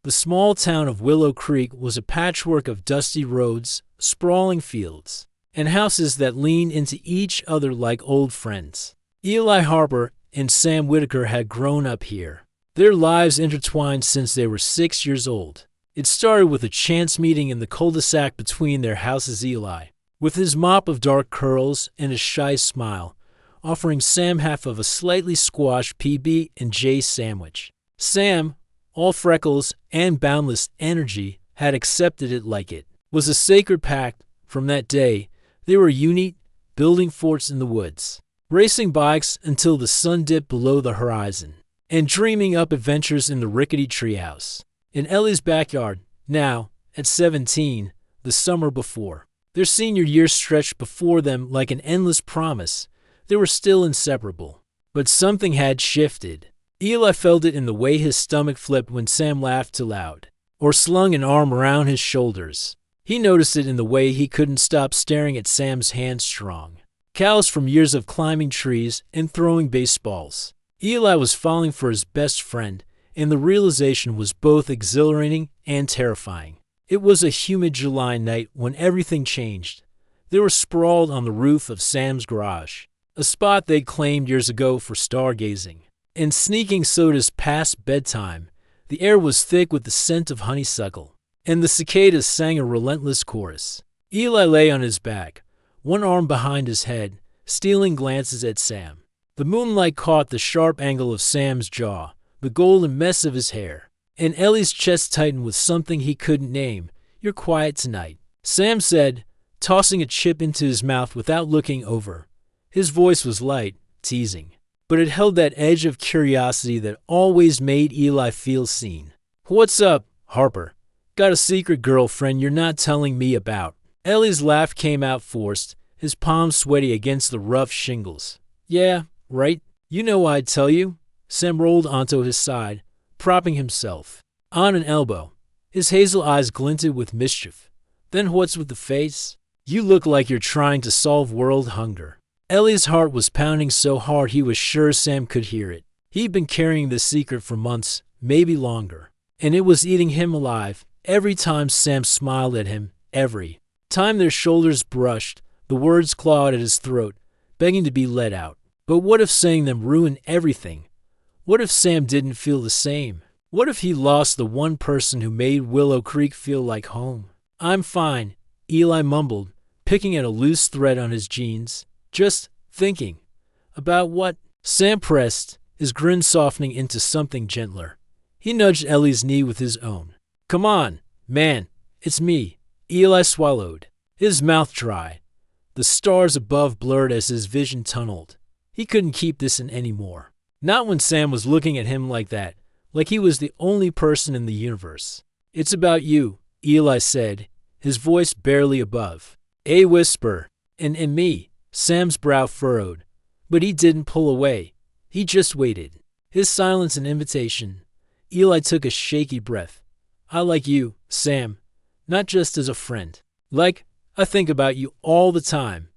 The small town of Willow Creek was a patchwork of dusty roads, sprawling fields, and houses that leaned into each other like old friends. Eli Harper and Sam Whitaker had grown up here, their lives intertwined since they were 6 years old. It started with a chance meeting in the cul-de-sac between their houses. Eli, with his mop of dark curls and a shy smile, offering Sam half of a slightly squashed PB&J sandwich. Sam, all freckles and boundless energy, had accepted it like it was a sacred pact. From that day, they were unique, building forts in the woods, racing bikes until the sun dipped below the horizon, and dreaming up adventures in the rickety treehouse in Ellie's backyard. Now, at 17, the summer before their senior year stretched before them like an endless promise. They were still inseparable. But something had shifted. Eli felt it in the way his stomach flipped when Sam laughed too loud, or slung an arm around his shoulders. He noticed it in the way he couldn't stop staring at Sam's hands, strong, calloused from years of climbing trees and throwing baseballs. Eli was falling for his best friend, and the realization was both exhilarating and terrifying. It was a humid July night when everything changed. They were sprawled on the roof of Sam's garage, a spot they'd claimed years ago for stargazing, and sneaking sodas past bedtime. The air was thick with the scent of honeysuckle, and the cicadas sang a relentless chorus. Eli lay on his back, one arm behind his head, stealing glances at Sam. The moonlight caught the sharp angle of Sam's jaw, the golden mess of his hair, and Ellie's chest tightened with something he couldn't name. "You're quiet tonight," Sam said, tossing a chip into his mouth without looking over. His voice was light, teasing, but it held that edge of curiosity that always made Eli feel seen. "What's up, Harper? Got a secret girlfriend you're not telling me about?" Ellie's laugh came out forced, his palms sweaty against the rough shingles. "Yeah, right. You know I'd tell you." Sam rolled onto his side, propping himself on an elbow. His hazel eyes glinted with mischief. "Then what's with the face? You look like you're trying to solve world hunger." Ellie's heart was pounding so hard he was sure Sam could hear it. He'd been carrying this secret for months, maybe longer, and it was eating him alive. Every time Sam smiled at him, every time their shoulders brushed, the words clawed at his throat, begging to be let out. But what if saying them ruined everything? What if Sam didn't feel the same? What if he lost the one person who made Willow Creek feel like home? "I'm fine," Eli mumbled, picking at a loose thread on his jeans. "Just thinking." "About what?" Sam pressed, his grin softening into something gentler. He nudged Ellie's knee with his own. "Come on, man, it's me." Eli swallowed, his mouth dry. The stars above blurred as his vision tunneled. He couldn't keep this in anymore. Not when Sam was looking at him like that, like he was the only person in the universe. "It's about you," Eli said, his voice barely above a whisper. And me." Sam's brow furrowed, but he didn't pull away. He just waited, his silence an invitation. Eli took a shaky breath. "I like you, Sam, not just as a friend. Like, I think about you all the time.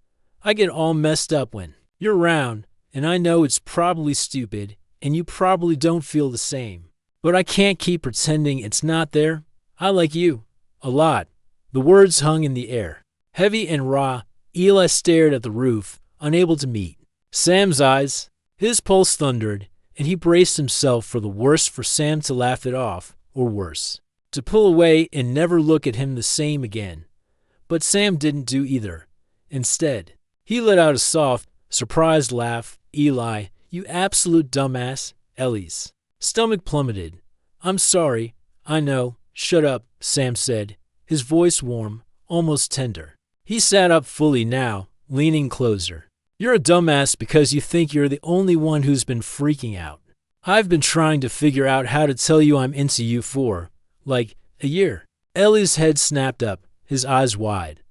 I get all messed up when you're around, and I know it's probably stupid, and you probably don't feel the same. But I can't keep pretending it's not there. I like you. A lot." The words hung in the air, heavy and raw. Eli stared at the roof, unable to meet Sam's eyes. His pulse thundered, and he braced himself for the worst, for Sam to laugh it off, or worse, to pull away and never look at him the same again. But Sam didn't do either. Instead, he let out a soft, surprised laugh. "Eli, you absolute dumbass." Ellie's stomach plummeted. "I'm sorry. I know." "Shut up," Sam said, his voice warm, almost tender. He sat up fully now, leaning closer. "You're a dumbass because you think you're the only one who's been freaking out. I've been trying to figure out how to tell you I'm into you for, like, a year." Ellie's head snapped up, his eyes wide.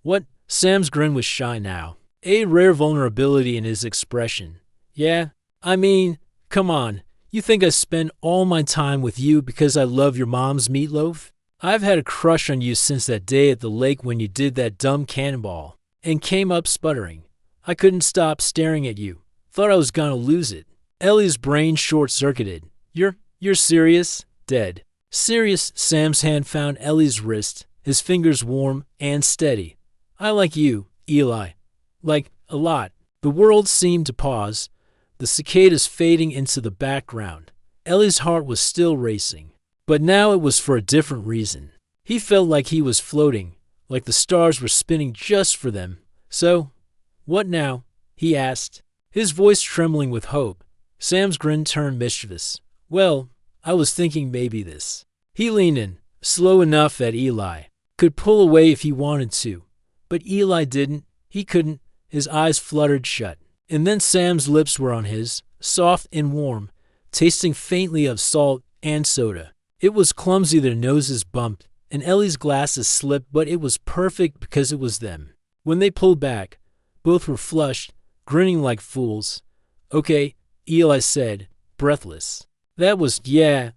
"What?" Sam's grin was shy now, a rare vulnerability in his expression. "Yeah, I mean, come on. You think I spend all my time with you because I love your mom's meatloaf? I've had a crush on you since that day at the lake when you did that dumb cannonball and came up sputtering. I couldn't stop staring at you. Thought I was gonna lose it." Ellie's brain short-circuited. You're serious?" "Dead." Serious, Sam's hand found Ellie's wrist, his fingers warm and steady. I like you, Eli. Like, a lot. The world seemed to pause, the cicadas fading into the background. Ellie's heart was still racing, but now it was for a different reason. He felt like he was floating, like the stars were spinning just for them. So, what now? He asked, his voice trembling with hope. Sam's grin turned mischievous. Well, I was thinking maybe this. He leaned in, slow enough that Eli could pull away if he wanted to. But Eli didn't. He couldn't. His eyes fluttered shut. And then Sam's lips were on his, soft and warm, tasting faintly of salt and soda. It was clumsy, their noses bumped, and Ellie's glasses slipped, but it was perfect because it was them. When they pulled back, both were flushed, grinning like fools. Okay, Eli said, breathless. That was yeah,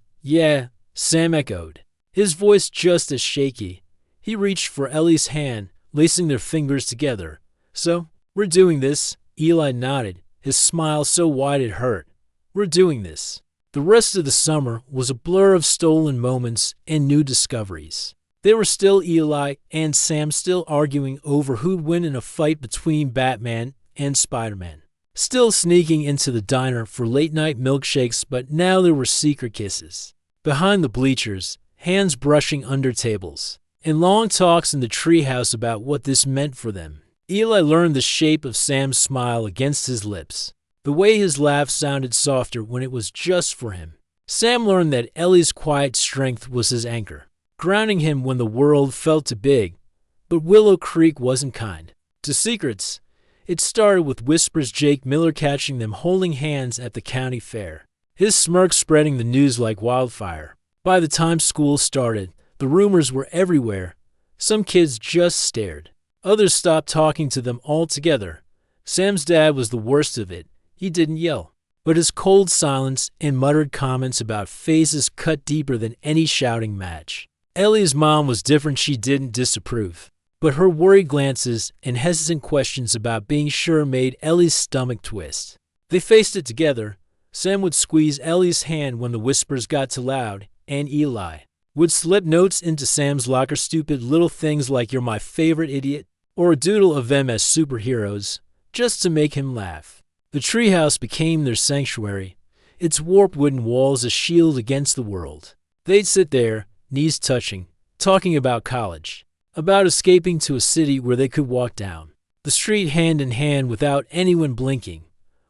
Sam echoed, his voice just as shaky. He reached for Ellie's hand, lacing their fingers together. So, we're doing this, Eli nodded, his smile so wide it hurt. We're doing this. The rest of the summer was a blur of stolen moments and new discoveries. They were still Eli and Sam, still arguing over who'd win in a fight between Batman and Spider-Man. Still sneaking into the diner for late-night milkshakes, but now there were secret kisses behind the bleachers, hands brushing under tables, and long talks in the treehouse about what this meant for them. Eli learned the shape of Sam's smile against his lips, the way his laugh sounded softer when it was just for him. Sam learned that Ellie's quiet strength was his anchor, grounding him when the world felt too big. But Willow Creek wasn't kind to secrets. It started with whispers, Jake Miller catching them holding hands at the county fair, his smirk spreading the news like wildfire. By the time school started, the rumors were everywhere. Some kids just stared. Others stopped talking to them altogether. Sam's dad was the worst of it. He didn't yell, but his cold silence and muttered comments about phases cut deeper than any shouting match. Ellie's mom was different. She didn't disapprove, but her worried glances and hesitant questions about being sure made Ellie's stomach twist. They faced it together. Sam would squeeze Ellie's hand when the whispers got too loud, and Eli would slip notes into Sam's locker, stupid little things like "you're my favorite idiot" or a doodle of them as superheroes, just to make him laugh. The treehouse became their sanctuary, its warped wooden walls a shield against the world. They'd sit there, knees touching, talking about college, about escaping to a city where they could walk down the street hand in hand without anyone blinking.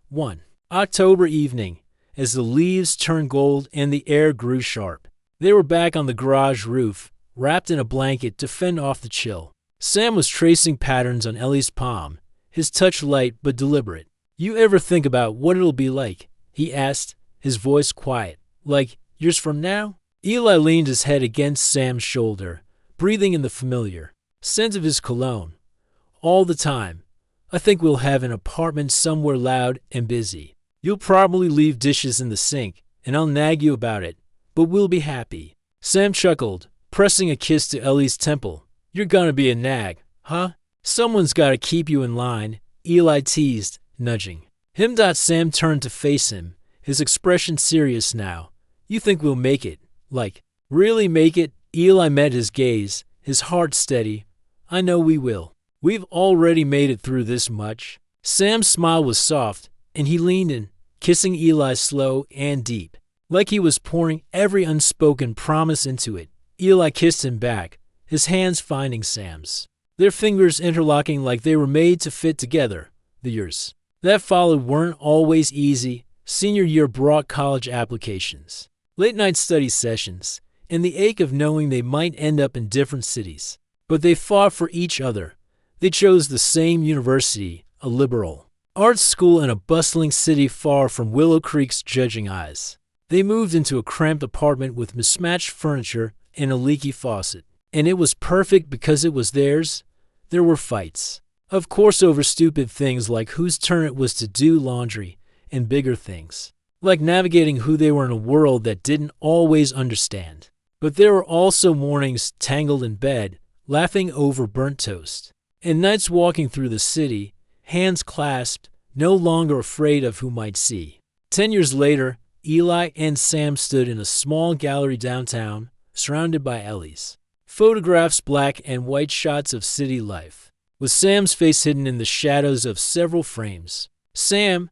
One October evening, as the leaves turned gold and the air grew sharp, they were back on the garage roof, wrapped in a blanket to fend off the chill. Sam was tracing patterns on Ellie's palm, his touch light but deliberate. You ever think about what it'll be like? He asked, his voice quiet. Like years from now? Eli leaned his head against Sam's shoulder, breathing in the familiar scent of his cologne. All the time. I think we'll have an apartment somewhere loud and busy. You'll probably leave dishes in the sink, and I'll nag you about it, but we'll be happy. Sam chuckled, pressing a kiss to Ellie's temple. You're gonna be a nag, huh? Someone's gotta keep you in line, Eli teased, nudging him. Sam turned to face him, his expression serious now. You think we'll make it? Like, really make it? Eli met his gaze, his heart steady. I know we will. We've already made it through this much. Sam's smile was soft, and he leaned in, kissing Eli slow and deep, like he was pouring every unspoken promise into it. Eli kissed him back, his hands finding Sam's, their fingers interlocking like they were made to fit together. The years that followed weren't always easy. Senior year brought college applications, late-night study sessions, and the ache of knowing they might end up in different cities. But they fought for each other. They chose the same university, a liberal arts school in a bustling city far from Willow Creek's judging eyes. They moved into a cramped apartment with mismatched furniture and a leaky faucet. And it was perfect because it was theirs. There were fights, of course, over stupid things like whose turn it was to do laundry, and bigger things, like navigating who they were in a world that didn't always understand. But there were also mornings tangled in bed, laughing over burnt toast, and nights walking through the city, hands clasped, no longer afraid of who might see. 10 years later, Eli and Sam stood in a small gallery downtown, surrounded by Ellie's. Photographs, black and white shots of city life, with Sam's face hidden in the shadows of several frames. Sam,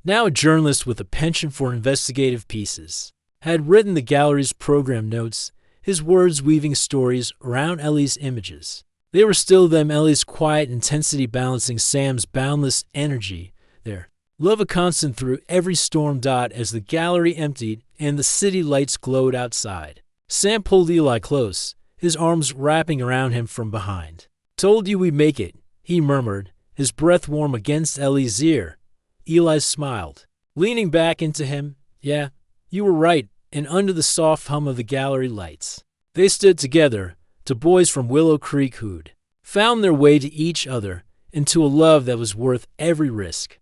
now a journalist with a penchant for investigative pieces, had written the gallery's program notes, his words weaving stories around Ellie's images. They were still them, Ellie's quiet intensity balancing Sam's boundless energy, their love a constant through every storm. As the gallery emptied and the city lights glowed outside, Sam pulled Eli close, his arms wrapping around him from behind. "Told you we'd make it," he murmured, his breath warm against Ellie's ear. Eli smiled, leaning back into him. "Yeah, you were right," and under the soft hum of the gallery lights, they stood together, two boys from Willow Creek who'd found their way to each other and to a love that was worth every risk.